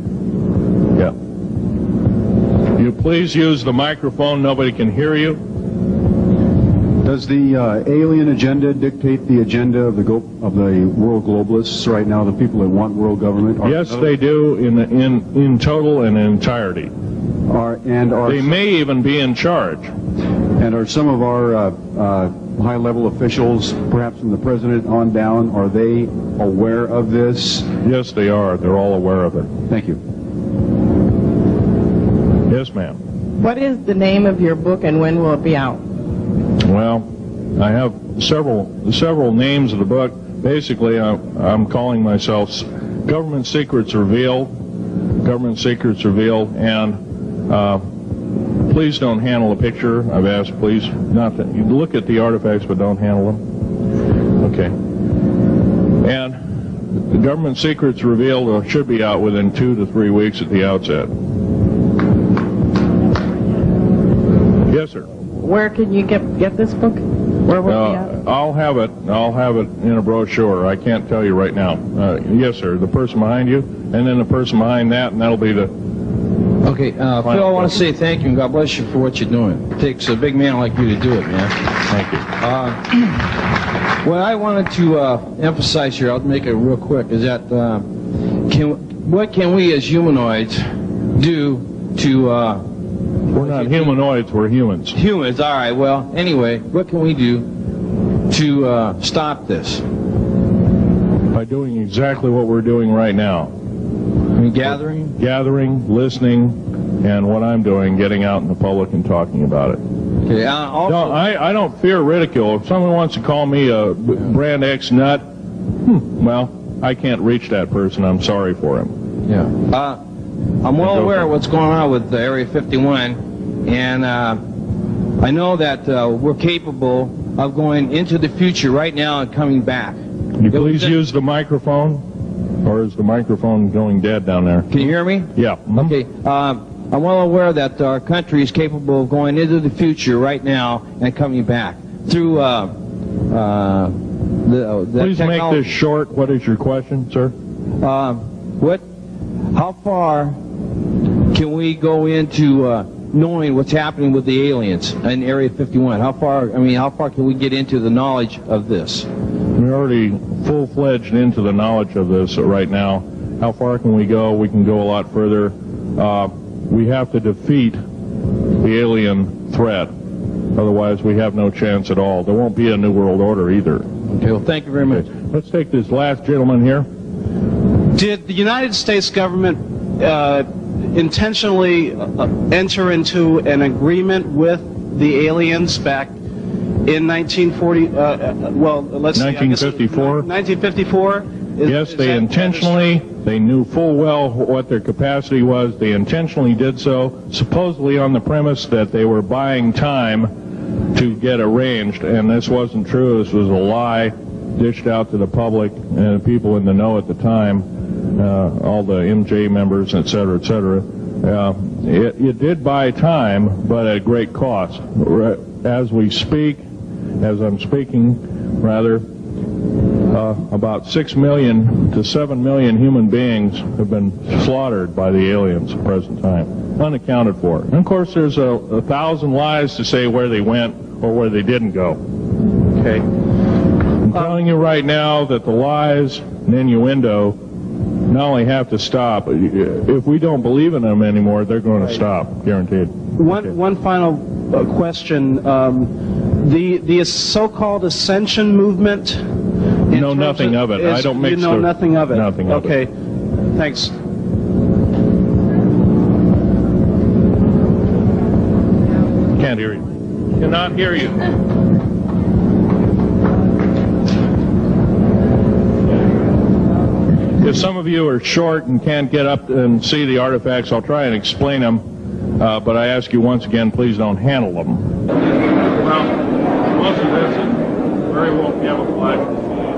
Speaker 1: Yeah. You please use the microphone. Nobody can hear you.
Speaker 6: Does the alien agenda dictate the agenda of the world globalists right now, the people that want world government?
Speaker 1: Yes, they do in total and in entirety. They may even be in charge.
Speaker 6: And are some of our high-level officials, perhaps from the president on down, are they aware of this?
Speaker 1: Yes, they are. They're all aware of it.
Speaker 6: Thank you.
Speaker 1: Yes, ma'am.
Speaker 7: What is the name of your book and when will it be out?
Speaker 1: Well, I have several names of the book. Basically, I'm calling myself Government Secrets Revealed. Government Secrets Revealed, and please don't handle a picture. I've asked, please, not to. You look at the artifacts, but don't handle them. Okay. And the Government Secrets Revealed should be out within 2 to 3 weeks at the outset. Yes, sir.
Speaker 7: Where can you get this book? Where will it be out?
Speaker 1: I'll have it in a brochure. I can't tell you right now. Yes, sir. The person behind you, and then the person behind that, and that'll be the...
Speaker 8: Okay, Phil, I want to say thank you and God bless you for what you're doing. It takes a big man like you to do it, man.
Speaker 1: Thank you.
Speaker 8: What I wanted to emphasize here, I'll make it real quick, is that what can we as humanoids do to...
Speaker 1: We're not humanoids, we're humans.
Speaker 8: Humans, all right. Well, anyway, what can we do to stop this?
Speaker 1: By doing exactly what we're doing right now.
Speaker 8: Gathering?
Speaker 1: Gathering, listening, and what I'm doing, getting out in the public and talking about it.
Speaker 8: Okay, also,
Speaker 1: I don't fear ridicule. If someone wants to call me a brand X nut, well, I can't reach that person. I'm sorry for him.
Speaker 8: Yeah. I'm well aware of what's going on with Area 51, and I know that we're capable of going into the future right now and coming back.
Speaker 1: Can you please use the microphone, or is the microphone going dead down there?
Speaker 8: Can you hear me?
Speaker 1: Yeah.
Speaker 8: Okay. I'm well aware that our country is capable of going into the future right now and coming back through the
Speaker 1: Please make this short. What is your question, sir?
Speaker 8: How far can we go into knowing what's happening with the aliens in Area 51? How far can we get into the knowledge of this?
Speaker 1: We're already full-fledged into the knowledge of this right now. How far can we go? We can go a lot further. We have to defeat the alien threat. Otherwise, we have no chance at all. There won't be a New World Order either.
Speaker 8: Okay, well, thank you very much.
Speaker 1: Let's take this last gentleman here.
Speaker 9: Did the United States government intentionally enter into an agreement with the aliens back in 1940? Well, let's
Speaker 1: 1954.
Speaker 9: 1954.
Speaker 1: Yes, they intentionally. They knew full well what their capacity was. They intentionally did so, supposedly on the premise that they were buying time to get arranged, and this wasn't true. This was a lie dished out to the public and the people in the know at the time. All the MJ members, et cetera, et cetera. It did buy time, but at great cost. As we speak, as I'm speaking, rather, about 6 million to 7 million human beings have been slaughtered by the aliens at the present time, unaccounted for. And of course, there's 1,000 lies to say where they went or where they didn't go. Okay. I'm telling you right now that the lies and innuendo not only have to stop, if we don't believe in them anymore, they're going to stop, guaranteed.
Speaker 9: One final question. The so-called ascension movement.
Speaker 1: Know nothing of it. I don't mix.
Speaker 9: You know nothing of it.
Speaker 1: Nothing of it.
Speaker 9: Okay. Thanks.
Speaker 1: Can't hear you. Cannot hear you. If some of you are short and can't get up and see the artifacts, I'll try and explain them, but I ask you once again, please don't handle them. Well, most of this is very well camouflaged.